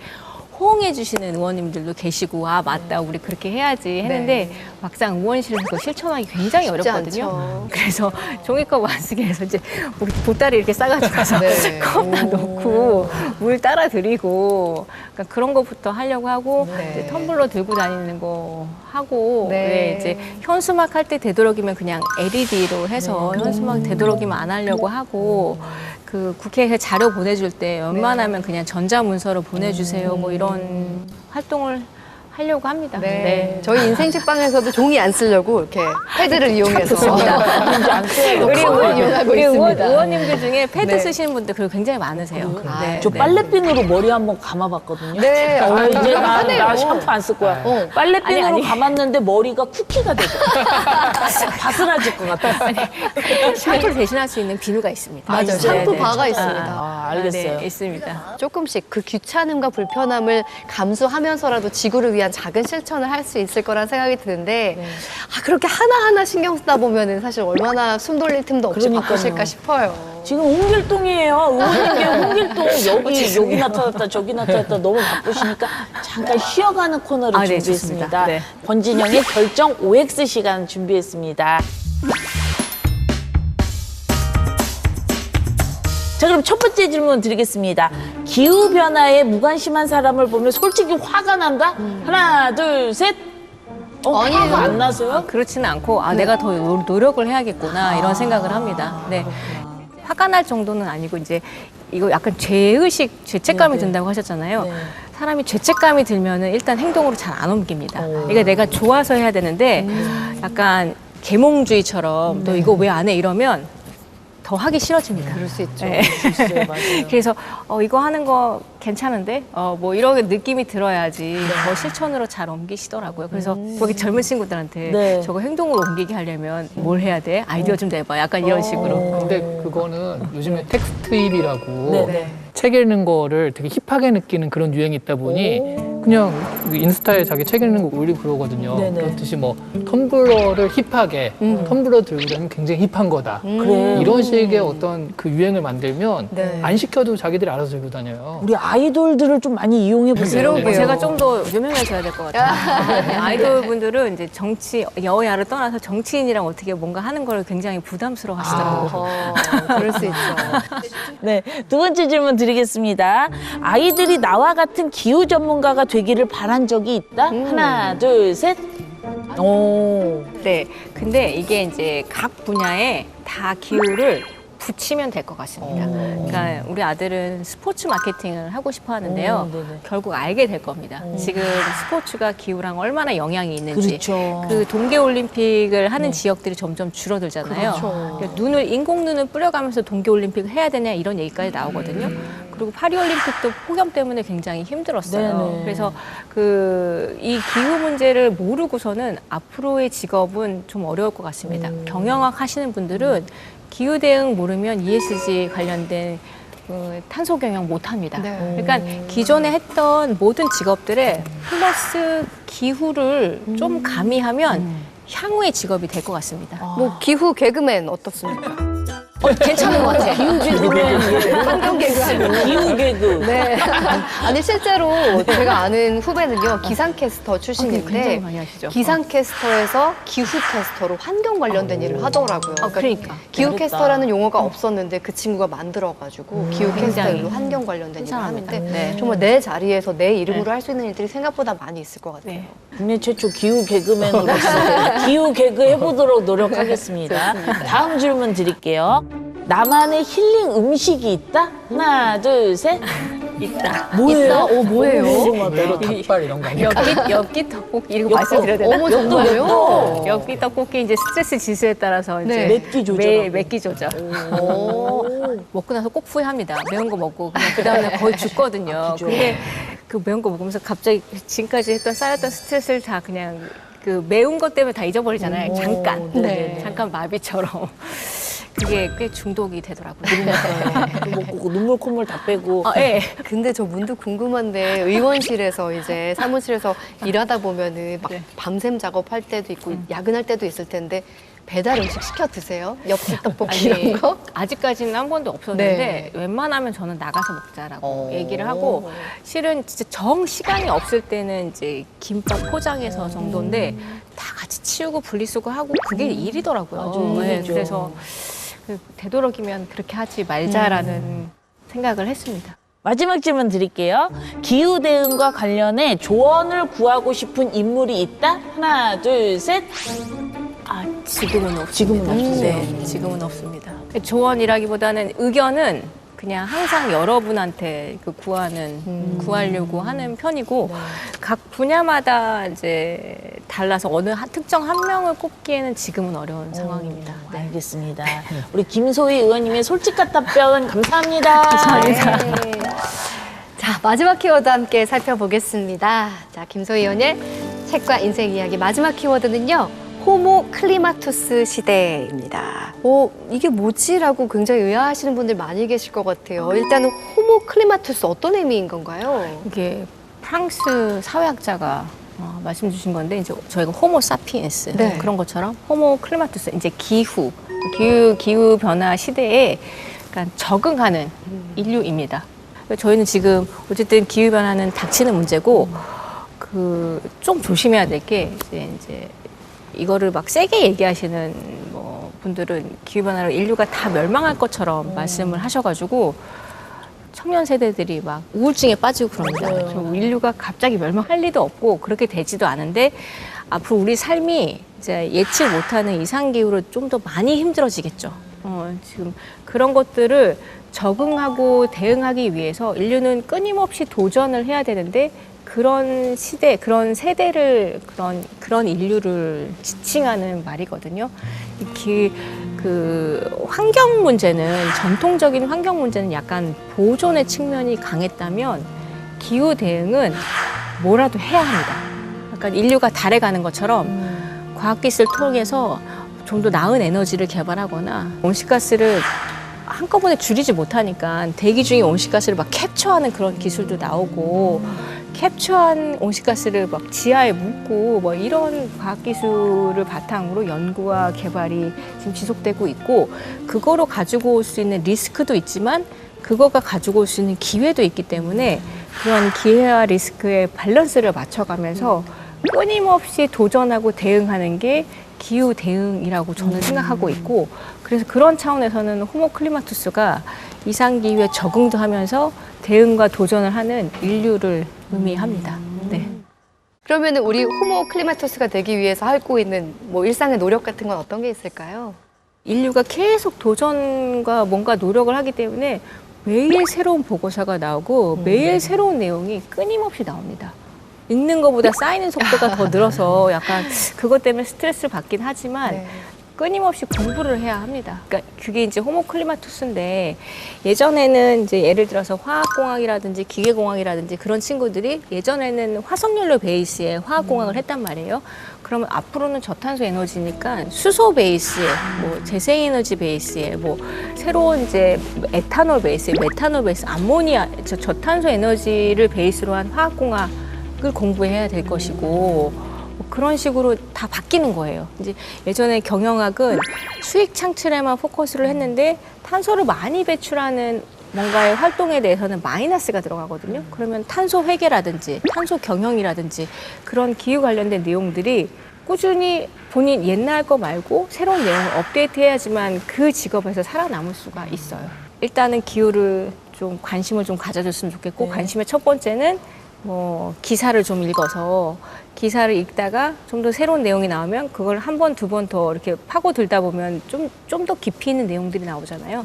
호응해 주시는 의원님들도 계시고 맞다 우리 그렇게 해야지 했는데 막상 의원실에서 그거 실천하기 굉장히 쉽지 어렵거든요. 않죠. 그래서 종이컵 안 쓰게 해서 이제 우리 보따리 이렇게 싸가지고 가서 네. 컵다 놓고 물 따라 드리고 그러니까 그런 거부터 하려고 하고 네. 이제 텀블러 들고 다니는 거 하고 네. 이제 현수막 할 때 되도록이면 그냥 LED로 해서 현수막 되도록이면 안 하려고 하고 그 국회에 자료 보내줄 때 웬만하면 그냥 전자문서로 보내주세요. 뭐 이런 활동을 하려고 합니다. 네. 저희 인생식빵에서도 종이 안 쓰려고 이렇게 패드를 이용해서 우리 컵을 이용하고 있습니다. 의원님들 중에 패드 네. 쓰시는 분들 그리고 굉장히 많으세요. 네. 저 빨래핀으로 머리 한번 감아봤거든요. 네. 이제 나 하네요. 샴푸 안 쓸 거야. 빨래핀으로 아니. 감았는데 머리가 쿠키가 되고 바스라질 것 같아. 샴푸를 대신할 수 있는 비누가 있습니다. 맞아요. 네, 샴푸 네. 바가 있습니다. 알겠어요. 네, 있습니다. 조금씩 그 귀찮음과 불편함을 감수하면서라도 지구를 위한 작은 실천을 할 수 있을 거란 생각이 드는데 그렇게 하나하나 신경 쓰다 보면은 사실 얼마나 숨 돌릴 틈도 없이 그러니까요. 바쁘실까 싶어요. 지금 홍길동이에요. 의원님께 홍길동 여기 나타났다 저기 나타났다 너무 바쁘시니까 잠깐 쉬어가는 코너를 네, 준비했습니다. 좋습니다. 네. 권진영의 결정 OX 시간 준비했습니다. 자, 그럼 첫 번째 질문 드리겠습니다. 기후변화에 무관심한 사람을 보면 솔직히 화가 난다? 하나, 둘, 셋. 아니에요. 화가 안 나세요? 그렇지는 않고 내가 더 노력을 해야겠구나 이런 생각을 합니다. 네. 화가 날 정도는 아니고 이제 이거 약간 죄책감이 든다고 하셨잖아요. 사람이 죄책감이 들면은 일단 행동으로 잘 안 옮깁니다. 그러니까 내가 좋아서 해야 되는데 약간 계몽주의처럼 너 이거 왜 안 해 이러면 더 하기 싫어집니다. 그럴 수 있죠. 네. 글쎄요, 맞아요. 그래서 이거 하는 거 괜찮은데 뭐 이런 느낌이 들어야지 더 실천으로 잘 옮기시더라고요. 그래서 거기 젊은 친구들한테 네. 저거 행동으로 옮기게 하려면 뭘 해야 돼? 아이디어 좀 내봐. 약간 이런 식으로. 근데 그거는 요즘에 텍스트입이라고 네네. 책 읽는 거를 되게 힙하게 느끼는 그런 유행이 있다 보니 그냥 인스타에 자기 책 읽는 거 올리고 그러거든요. 네네. 그렇듯이 뭐 텀블러를 힙하게 텀블러 들고 다니면 굉장히 힙한 거다. 그래. 이런 식의 어떤 그 유행을 만들면 네. 안 시켜도 자기들이 알아서 들고 다녀요. 우리 아이돌들을 좀 많이 이용해 보세요. 그러게요. 제가 좀 더 유명해져야 될 것 같아요. 아이돌 분들은 이제 정치, 여야를 떠나서 정치인이랑 어떻게 뭔가 하는 걸 굉장히 부담스러워 하시더라고요. 그럴 수 있죠. 네, 두 번째 질문 드리겠습니다. 아이들이 나와 같은 기후 전문가가 되기를 바란 적이 있다? 하나, 둘, 셋. 오. 네. 근데 이게 이제 각 분야에 다 기후를 붙이면 될 것 같습니다. 그러니까 우리 아들은 스포츠 마케팅을 하고 싶어 하는데요. 네네. 결국 알게 될 겁니다. 지금 스포츠가 기후랑 얼마나 영향이 있는지. 그렇죠. 그 동계올림픽을 하는 지역들이 점점 줄어들잖아요. 그러니까 인공 눈을 뿌려가면서 동계올림픽을 해야 되냐 이런 얘기까지 나오거든요. 그리고 파리올림픽도 폭염 때문에 굉장히 힘들었어요. 네네. 그래서 이 기후 문제를 모르고서는 앞으로의 직업은 좀 어려울 것 같습니다. 경영학 하시는 분들은 기후 대응 모르면 ESG 관련된 탄소 경영 못 합니다. 네. 그러니까 기존에 했던 모든 직업들에 플러스 기후를 좀 가미하면 향후의 직업이 될 것 같습니다. 뭐 기후 개그맨 어떻습니까? 괜찮은 것 같아요. 기후 개그맨. 환경 개그 하는. 기후 개그. 네. 아니 실제로 제가 아는 후배는요 기상캐스터 굉장히 출신인데 많이 하시죠. 기상캐스터에서 기후캐스터로 환경 관련된 일을 하더라고요. 그러니까. 기후캐스터라는 용어가 없었는데 그 친구가 만들어가지고 기후캐스터 일로 환경 관련된 일을 괜찮합니다. 하는데 네. 정말 내 자리에서 내 이름으로 할 수 있는 일들이 생각보다 많이 있을 것 같아요. 네. 국내 최초 기후 개그맨으로서 기후 개그 해보도록 노력하겠습니다. 다음 질문 드릴게요. 나만의 힐링 음식이 있다? 하나, 둘, 셋. 있다. 뭐예요? 뭐예요? 배로 닭발 이런 거 아니에요? 엽기 떡볶이 이런 거 말씀드려야 되나? 어머 정말요? 엽기 떡볶이 이제 스트레스 지수에 따라서 이제 네. 맵기 조절. 맵기 조절. 먹고 나서 꼭 후회합니다. 매운 거 먹고 그냥 그 다음에 거의 죽거든요. 그죠. 근데 그 매운 거 먹으면서 갑자기 지금까지 했던 쌓였던 스트레스를 다 그냥 그 매운 것 때문에 다 잊어버리잖아요. 잠깐. 네. 잠깐 마비처럼. 그게 꽤 중독이 되더라고요. 먹고 눈물 콧물 다 빼고. 네. 근데 저 문득 궁금한데 의원실에서 이제 사무실에서 일하다 보면은 막 밤샘 작업할 때도 있고 야근할 때도 있을 텐데 배달 음식 시켜 드세요? 엽기 떡볶이 이런 거? 아직까지는 한 번도 없었는데 네. 웬만하면 저는 나가서 먹자라고 어. 얘기를 하고 실은 진짜 정 시간이 없을 때는 이제 김밥 포장해서 정도인데 다 같이 치우고 분리수거 하고 그게 일이더라고요. 맞아요. 네, 일이죠. 그래서 되도록이면 그렇게 하지 말자라는 생각을 했습니다. 마지막 질문 드릴게요. 기후 대응과 관련해 조언을 구하고 싶은 인물이 있다? 하나, 둘, 셋. 지금은 없습니다. 지금은 없으세요? 네, 지금은 없습니다. 조언이라기보다는 의견은 그냥 항상 여러분한테 구하려고 하는 편이고 각 분야마다 이제 달라서 특정 한 명을 꼽기에는 지금은 어려운 상황입니다. 네. 알겠습니다. 우리 김소희 의원님의 솔직한 답변 감사합니다. 감사합니다. 네. 자, 마지막 키워드 함께 살펴보겠습니다. 자, 김소희 의원의 책과 인생 이야기 마지막 키워드는요. 호모 클리마투스 시대입니다. 이게 뭐지라고 굉장히 의아하시는 분들 많이 계실 것 같아요. 일단은 호모 클리마투스 어떤 의미인 건가요? 이게 프랑스 사회학자가 말씀 주신 건데 이제 저희가 호모 사피엔스 네. 그런 것처럼 호모 클리마투스 이제 기후 변화 시대에 그러니까 적응하는 인류입니다. 저희는 지금 어쨌든 기후 변화는 닥치는 문제고 좀 조심해야 될 게 이제 이거를 막 세게 얘기하시는 분들은 기후 변화로 인류가 다 멸망할 것처럼 말씀을 하셔가지고 청년 세대들이 막 우울증에 빠지고 그럽니다. 좀 인류가 갑자기 멸망할 리도 없고 그렇게 되지도 않은데 앞으로 우리 삶이 이제 예측 못하는 이상 기후로 좀 더 많이 힘들어지겠죠. 지금 그런 것들을 적응하고 대응하기 위해서 인류는 끊임없이 도전을 해야 되는데 그런 시대, 그런 세대를, 그런 인류를 지칭하는 말이거든요. 환경 문제는, 전통적인 환경 문제는 약간 보존의 측면이 강했다면 기후 대응은 뭐라도 해야 합니다. 약간 인류가 달에 가는 것처럼 과학기술을 통해서 좀 더 나은 에너지를 개발하거나 온실가스를 한꺼번에 줄이지 못하니까 대기 중에 온실가스를 막 캡처하는 그런 기술도 나오고 캡처한 온실가스를 막 지하에 묻고 뭐 이런 과학 기술을 바탕으로 연구와 개발이 지금 지속되고 있고 그거로 가지고 올 수 있는 리스크도 있지만 그거가 가지고 올 수 있는 기회도 있기 때문에 그런 기회와 리스크의 밸런스를 맞춰가면서 끊임없이 도전하고 대응하는 게 기후 대응이라고 저는 생각하고 있고 그래서 그런 차원에서는 호모 클리마투스가 이상기후에 적응도 하면서 대응과 도전을 하는 인류를 의미합니다. 네. 그러면 우리 호모 클리마투스가 되기 위해서 하고 있는 뭐 일상의 노력 같은 건 어떤 게 있을까요? 인류가 계속 도전과 뭔가 노력을 하기 때문에 매일 새로운 보고서가 나오고 매일 새로운 내용이 끊임없이 나옵니다. 읽는 것보다 쌓이는 속도가 더 늘어서 약간 그것 때문에 스트레스를 받긴 하지만 네. 끊임없이 공부를 해야 합니다. 그러니까 그게 이제 호모 클리마투스인데 예전에는 이제 예를 들어서 화학공학이라든지 기계공학이라든지 그런 친구들이 예전에는 화석연료 베이스의 화학공학을 했단 말이에요. 그러면 앞으로는 저탄소 에너지니까 수소 베이스의 뭐 재생에너지 베이스의 뭐 새로운 이제 에탄올 베이스, 메탄올 베이스, 암모니아, 저탄소 에너지를 베이스로 한 화학공학을 공부해야 될 것이고 그런 식으로 다 바뀌는 거예요. 이제 예전에 경영학은 수익 창출에만 포커스를 했는데 탄소를 많이 배출하는 뭔가의 활동에 대해서는 마이너스가 들어가거든요. 그러면 탄소 회계라든지 탄소 경영이라든지 그런 기후 관련된 내용들이 꾸준히 본인 옛날 거 말고 새로운 내용을 업데이트해야지만 그 직업에서 살아남을 수가 있어요. 일단은 기후를 좀 관심을 좀 가져줬으면 좋겠고 관심의 첫 번째는 뭐 기사를 좀 읽어서 기사를 읽다가 좀 더 새로운 내용이 나오면 그걸 한 번, 두 번 더 이렇게 파고들다 보면 좀 더 깊이 있는 내용들이 나오잖아요.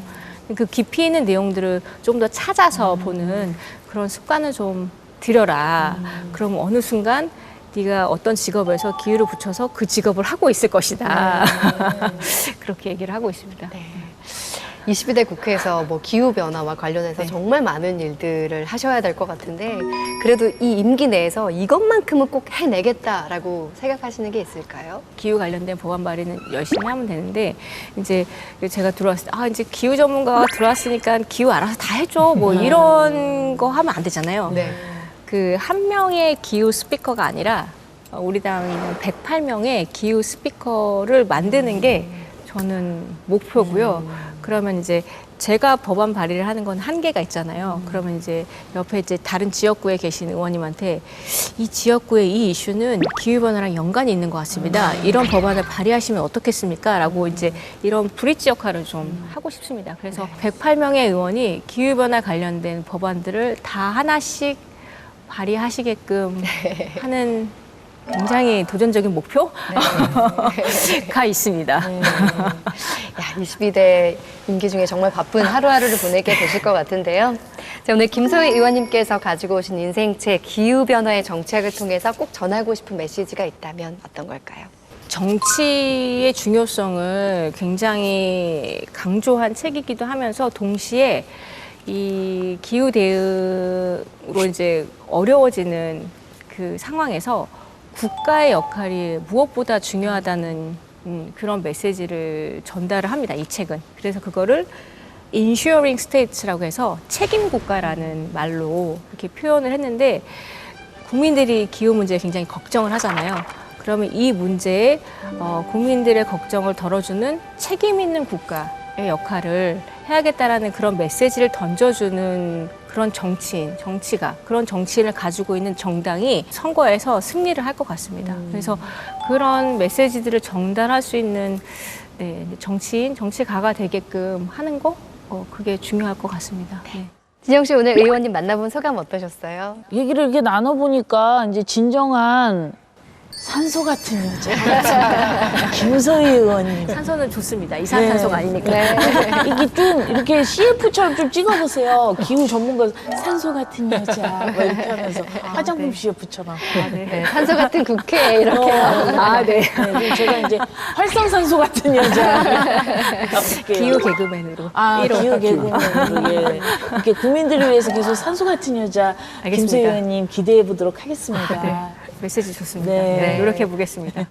그 깊이 있는 내용들을 좀 더 찾아서 보는 그런 습관을 좀 들여라. 그럼 어느 순간 네가 어떤 직업에서 기후를 붙여서 그 직업을 하고 있을 것이다. 그렇게 얘기를 하고 있습니다. 22대 국회에서 뭐 기후변화와 관련해서 네. 정말 많은 일들을 하셔야 될 것 같은데 그래도 이 임기 내에서 이것만큼은 꼭 해내겠다라고 생각하시는 게 있을까요? 기후 관련된 법안 발의는 열심히 하면 되는데 이제 제가 들어왔을 때 이제 기후 전문가가 들어왔으니까 기후 알아서 다 해줘 뭐 이런 거 하면 안 되잖아요. 네. 그 한 명의 기후 스피커가 아니라 우리 당에는 108명의 기후 스피커를 만드는 게 저는 목표고요. 그러면 이제 제가 법안 발의를 하는 건 한계가 있잖아요. 그러면 이제 옆에 이제 다른 지역구에 계신 의원님한테 이 지역구의 이 이슈는 기후변화랑 연관이 있는 것 같습니다. 이런 법안을 발의하시면 어떻겠습니까? 라고 이제 이런 브릿지 역할을 좀 하고 싶습니다. 그래서 108명의 의원이 기후변화 관련된 법안들을 다 하나씩 발의하시게끔 하는 굉장히 도전적인 목표가 있습니다. 야, 22대 임기 중에 정말 바쁜 하루하루를 보내게 되실 것 같은데요. 자, 오늘 김소희 의원님께서 가지고 오신 인생책 기후변화의 정책을 통해서 꼭 전하고 싶은 메시지가 있다면 어떤 걸까요? 정치의 중요성을 굉장히 강조한 책이기도 하면서 동시에 이 기후 대응으로 이제 어려워지는 그 상황에서 국가의 역할이 무엇보다 중요하다는 그런 메시지를 전달을 합니다. 이 책은. 그래서 그거를 ensuring states라고 해서 책임 국가라는 말로 이렇게 표현을 했는데 국민들이 기후 문제에 굉장히 걱정을 하잖아요. 그러면 이 문제에 국민들의 걱정을 덜어주는 책임 있는 국가의 역할을 해야겠다라는 그런 메시지를 던져주는 그런 정치가 그런 정치를 가지고 있는 정당이 선거에서 승리를 할 것 같습니다. 그래서 그런 메시지들을 전달할 수 있는 정치가가 되게끔 하는 거 그게 중요할 것 같습니다. 네. 진영 씨 오늘 의원님 만나본 소감 어떠셨어요? 얘기를 이렇게 나눠보니까 이제 진정한 산소 같은 여자. 김소희 의원님. 산소는 좋습니다. 이산탄소가 아니니까. 이게 좀 이렇게 CF처럼 좀 찍어보세요. 기후 전문가 산소 같은 여자. 뭐 이렇게 하면서 화장품 CF처럼. 네, 산소 같은 국회 이렇게. 네. 제가 이제 활성산소 같은 여자. 기후 개그맨으로. 기후 개그맨으로. 예. 이렇게 국민들을 위해서 계속 산소 같은 여자. 알겠습니다. 김소희 의원님 기대해 보도록 하겠습니다. 메시지 좋습니다. 네. 노력해 보겠습니다.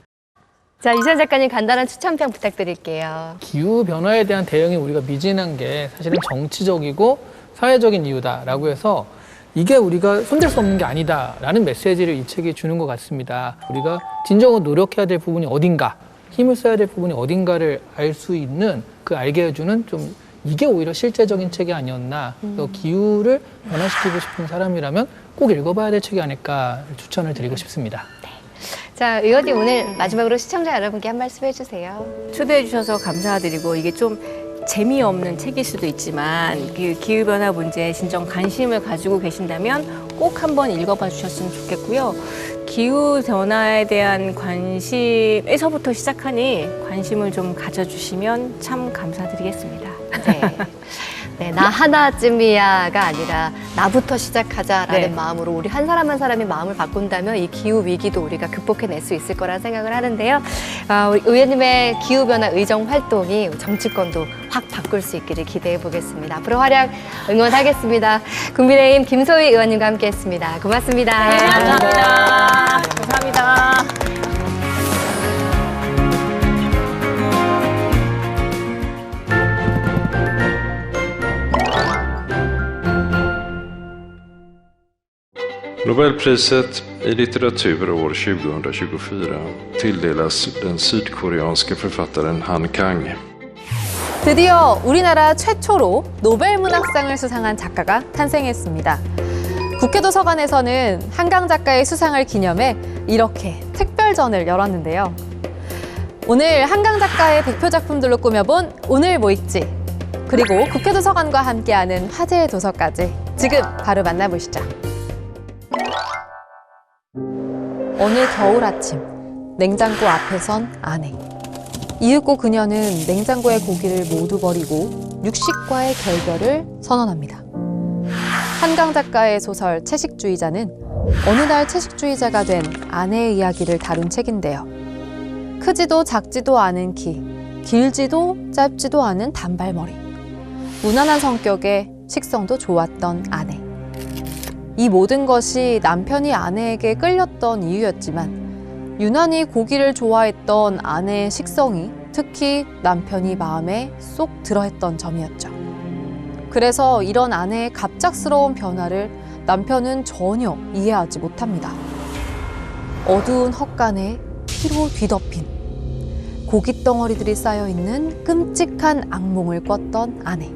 자, 이선 작가님 간단한 추천평 부탁드릴게요. 기후 변화에 대한 대응이 우리가 미진한 게 사실은 정치적이고 사회적인 이유다라고 해서 이게 우리가 손댈 수 없는 게 아니다라는 메시지를 이 책이 주는 것 같습니다. 우리가 진정으로 노력해야 될 부분이 어딘가, 힘을 써야 될 부분이 어딘가를 알 수 있는 그 알게 해주는 좀 이게 오히려 실제적인 책이 아니었나. 또 기후를 변화시키고 싶은 사람이라면 꼭 읽어봐야 될 책이 아닐까 추천을 드리고 싶습니다. 자, 의원님 오늘 마지막으로 시청자 여러분께 한 말씀 해주세요. 초대해 주셔서 감사드리고 이게 좀 재미없는 책일 수도 있지만 그 기후변화 문제에 진정 관심을 가지고 계신다면 꼭 한번 읽어봐 주셨으면 좋겠고요. 기후변화에 대한 관심에서부터 시작하니 관심을 좀 가져주시면 참 감사드리겠습니다. 네. 네, 나 하나쯤이야가 아니라 나부터 시작하자라는 네. 마음으로 우리 한 사람 한 사람이 마음을 바꾼다면 이 기후 위기도 우리가 극복해낼 수 있을 거라는 생각을 하는데요. 우리 의원님의 기후변화 의정 활동이 정치권도 확 바꿀 수 있기를 기대해 보겠습니다. 앞으로 활약 응원하겠습니다. 국민의힘 김소희 의원님과 함께했습니다. 고맙습니다. 네, 감사합니다. 감사합니다. Nobelpriset i litteratur år 2024 tilldelas den sydkoreanske författaren Han Kang. 드디어 우리나라 최초로 노벨문학상을 수상한 작가가 탄생했습니다. 국회도서관에서는 한강 작가의 수상을 기념해 이렇게 특별전을 열었는데요. 오늘 한강 작가의 대표 작품들로 꾸며본 오늘 뭐 읽지? 그리고 국회도서관과 함께하는 화제의 도서까지 지금 바로 만나보시죠. 어느 겨울 아침, 냉장고 앞에 선 아내. 이윽고 그녀는 냉장고의 고기를 모두 버리고 육식과의 결별을 선언합니다. 한강 작가의 소설 채식주의자는 어느 날 채식주의자가 된 아내의 이야기를 다룬 책인데요. 크지도 작지도 않은 키, 길지도 짧지도 않은 단발머리. 무난한 성격에 식성도 좋았던 아내. 이 모든 것이 남편이 아내에게 끌렸던 이유였지만 유난히 고기를 좋아했던 아내의 식성이 특히 남편이 마음에 쏙 들어했던 점이었죠. 그래서 이런 아내의 갑작스러운 변화를 남편은 전혀 이해하지 못합니다. 어두운 헛간에 피로 뒤덮인 고깃덩어리들이 쌓여있는 끔찍한 악몽을 꿨던 아내.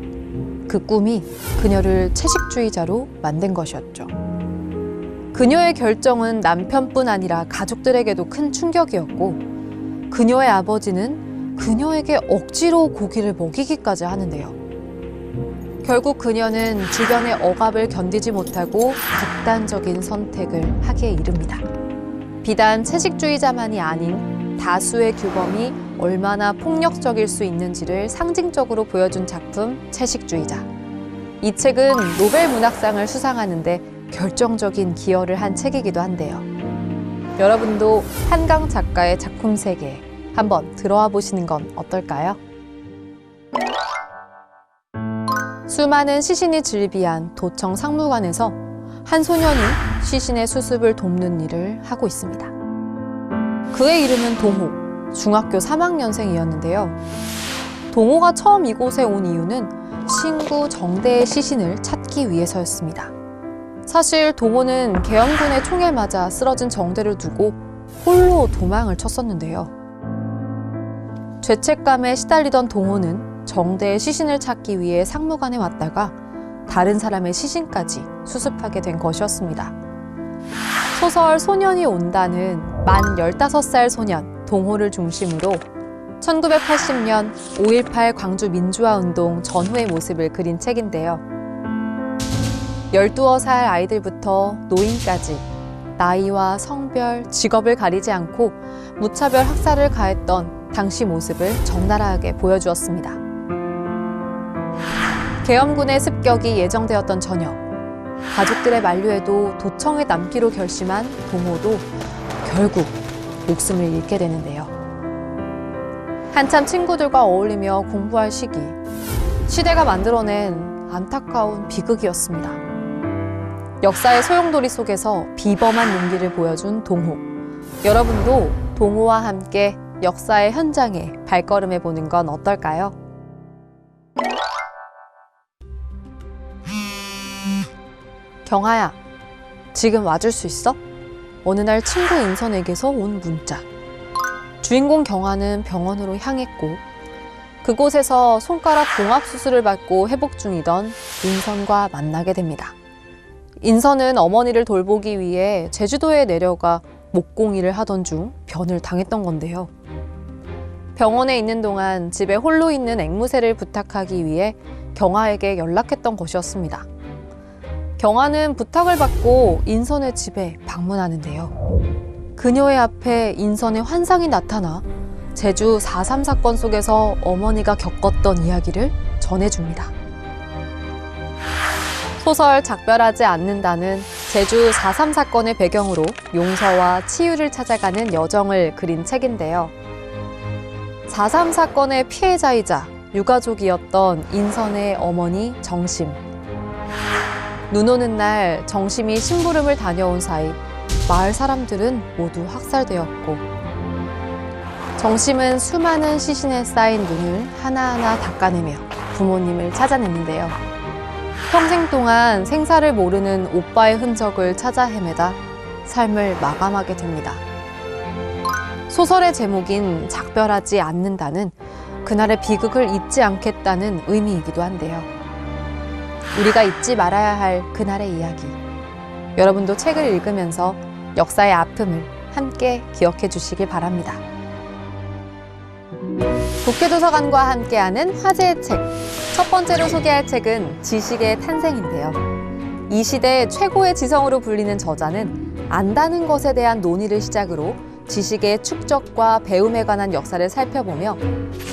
그 꿈이 그녀를 채식주의자로 만든 것이었죠. 그녀의 결정은 남편뿐 아니라 가족들에게도 큰 충격이었고 그녀의 아버지는 그녀에게 억지로 고기를 먹이기까지 하는데요. 결국 그녀는 주변의 억압을 견디지 못하고 극단적인 선택을 하기에 이릅니다. 비단 채식주의자만이 아닌 다수의 규범이 얼마나 폭력적일 수 있는지를 상징적으로 보여준 작품 채식주의자. 이 책은 노벨 문학상을 수상하는데 결정적인 기여를 한 책이기도 한데요. 여러분도 한강 작가의 작품 세계에 한번 들어와 보시는 건 어떨까요? 수많은 시신이 즐비한 도청 상무관에서 한 소년이 시신의 수습을 돕는 일을 하고 있습니다. 그의 이름은 동호. 중학교 3학년생이었는데요. 동호가 처음 이곳에 온 이유는 친구 정대의 시신을 찾기 위해서였습니다. 사실 동호는 계엄군의 총에 맞아 쓰러진 정대를 두고 홀로 도망을 쳤었는데요. 죄책감에 시달리던 동호는 정대의 시신을 찾기 위해 상무관에 왔다가 다른 사람의 시신까지 수습하게 된 것이었습니다. 소설 소년이 온다는 만 15살 소년 동호를 중심으로 1980년 5.18 광주 민주화운동 전후의 모습을 그린 책인데요. 12살 아이들부터 노인까지 나이와 성별, 직업을 가리지 않고 무차별 학살을 가했던 당시 모습을 적나라하게 보여주었습니다. 계엄군의 습격이 예정되었던 저녁, 가족들의 만류에도 도청에 남기로 결심한 동호도 결국 목숨을 잃게 되는데요. 한참 친구들과 어울리며 공부할 시기, 시대가 만들어낸 안타까운 비극이었습니다. 역사의 소용돌이 속에서 비범한 용기를 보여준 동호. 여러분도 동호와 함께 역사의 현장에 발걸음해 보는 건 어떨까요? 경아야, 지금 와줄 수 있어? 어느 날 친구 인선에게서 온 문자. 주인공 경아는 병원으로 향했고 그곳에서 손가락 봉합 수술을 받고 회복 중이던 인선과 만나게 됩니다. 인선은 어머니를 돌보기 위해 제주도에 내려가 목공일을 하던 중 변을 당했던 건데요. 병원에 있는 동안 집에 홀로 있는 앵무새를 부탁하기 위해 경아에게 연락했던 것이었습니다. 경아는 부탁을 받고 인선의 집에 방문하는데요. 그녀의 앞에 인선의 환상이 나타나 제주 4.3 사건 속에서 어머니가 겪었던 이야기를 전해줍니다. 소설 작별하지 않는다는 제주 4.3 사건의 배경으로 용서와 치유를 찾아가는 여정을 그린 책인데요. 4.3 사건의 피해자이자 유가족이었던 인선의 어머니 정심. 눈 오는 날 정심이 심부름을 다녀온 사이 마을 사람들은 모두 학살되었고 정심은 수많은 시신에 쌓인 눈을 하나하나 닦아내며 부모님을 찾아냈는데요. 평생 동안 생사를 모르는 오빠의 흔적을 찾아 헤매다 삶을 마감하게 됩니다. 소설의 제목인 작별하지 않는다는 그날의 비극을 잊지 않겠다는 의미이기도 한데요. 우리가 잊지 말아야 할 그날의 이야기. 여러분도 책을 읽으면서 역사의 아픔을 함께 기억해 주시길 바랍니다. 국회도서관과 함께하는 화제의 책. 첫 번째로 소개할 책은 지식의 탄생인데요. 이 시대 최고의 지성으로 불리는 저자는 안다는 것에 대한 논의를 시작으로 지식의 축적과 배움에 관한 역사를 살펴보며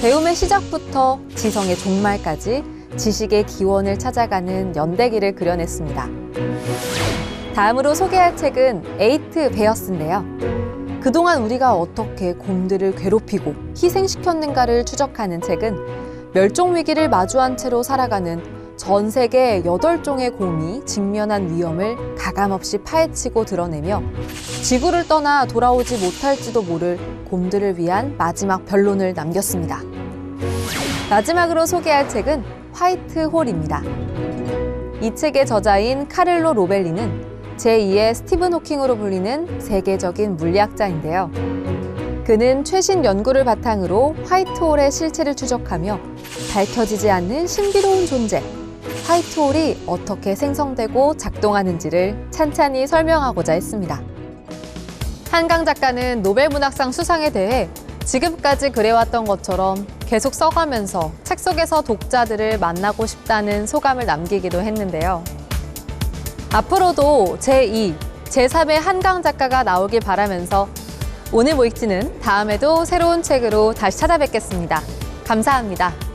배움의 시작부터 지성의 종말까지 지식의 기원을 찾아가는 연대기를 그려냈습니다. 다음으로 소개할 책은 에이트 베어스인데요. 그동안 우리가 어떻게 곰들을 괴롭히고 희생시켰는가를 추적하는 책은 멸종위기를 마주한 채로 살아가는 전 세계 8종의 곰이 직면한 위험을 가감없이 파헤치고 드러내며 지구를 떠나 돌아오지 못할지도 모를 곰들을 위한 마지막 변론을 남겼습니다. 마지막으로 소개할 책은 화이트 홀입니다. 이 책의 저자인 카를로 로벨리는 제2의 스티븐 호킹으로 불리는 세계적인 물리학자인데요. 그는 최신 연구를 바탕으로 화이트홀의 실체를 추적하며 밝혀지지 않는 신비로운 존재, 화이트홀이 어떻게 생성되고 작동하는지를 찬찬히 설명하고자 했습니다. 한강 작가는 노벨문학상 수상에 대해 지금까지 그래왔던 것처럼 계속 써가면서 책 속에서 독자들을 만나고 싶다는 소감을 남기기도 했는데요. 앞으로도 제2, 제3의 한강 작가가 나오길 바라면서 오늘 모익지는 다음에도 새로운 책으로 다시 찾아뵙겠습니다. 감사합니다.